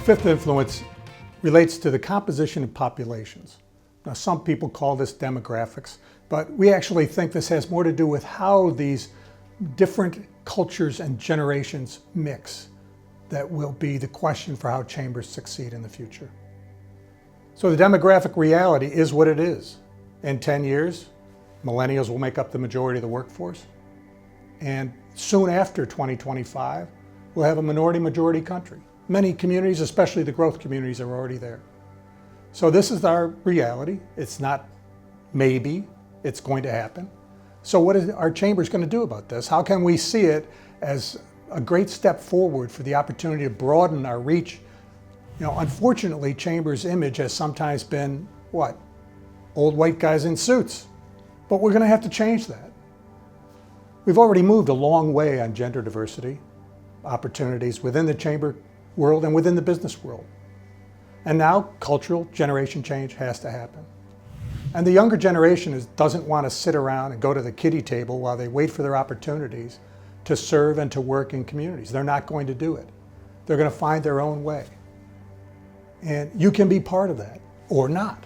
fifth influence relates to the composition of populations. Now, some people call this demographics, but we actually think this has more to do with how these different cultures and generations mix. That will be the question for how chambers succeed in the future. So the demographic reality is what it is. In 10 years, millennials will make up the majority of the workforce. And soon after 2025, we'll have a minority-majority country. Many communities, especially the growth communities, are already there. So this is our reality. It's not maybe, it's going to happen. So what is our chambers going to do about this? How can we see it as a great step forward for the opportunity to broaden our reach? You know, unfortunately, chambers' image has sometimes been, what? Old white guys in suits. But we're going to have to change that. We've already moved a long way on gender diversity opportunities within the chamber world and within the business world. And now cultural generation change has to happen. And the younger generation doesn't want to sit around and go to the kiddie table while they wait for their opportunities to serve and to work in communities. They're not going to do it. They're going to find their own way. And you can be part of that or not.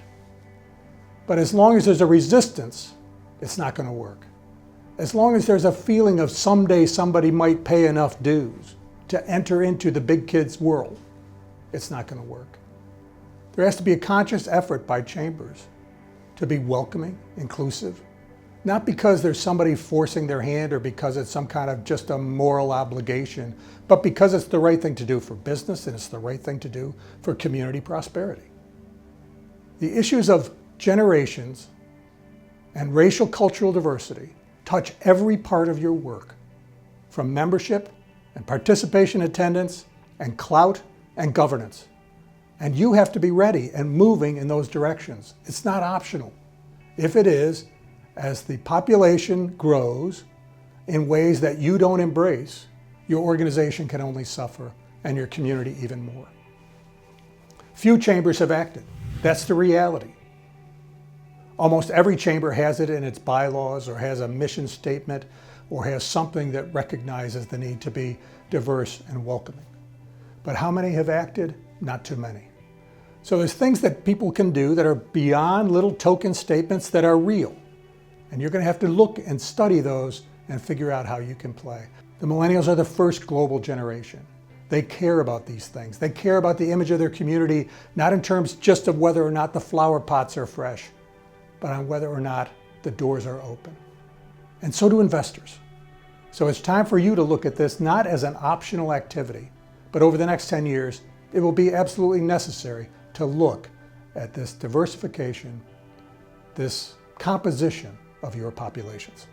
But as long as there's a resistance, it's not going to work. As long as there's a feeling of someday somebody might pay enough dues to enter into the big kids' world, it's not going to work. There has to be a conscious effort by chambers to be welcoming, inclusive, not because there's somebody forcing their hand or because it's some kind of just a moral obligation, but because it's the right thing to do for business and it's the right thing to do for community prosperity. The issues of generations and racial cultural diversity touch every part of your work, from membership and participation attendance and clout and governance. And you have to be ready and moving in those directions. It's not optional. If it is, as the population grows in ways that you don't embrace, your organization can only suffer and your community even more. Few chambers have acted. That's the reality. Almost every chamber has it in its bylaws or has a mission statement or has something that recognizes the need to be diverse and welcoming. But how many have acted? Not too many. So there's things that people can do that are beyond little token statements that are real. And you're going to have to look and study those and figure out how you can play. The millennials are the first global generation. They care about these things. They care about the image of their community, not in terms just of whether or not the flower pots are fresh, but on whether or not the doors are open. And so do investors. So it's time for you to look at this not as an optional activity, but over the next 10 years, it will be absolutely necessary to look at this diversification, this composition of your populations.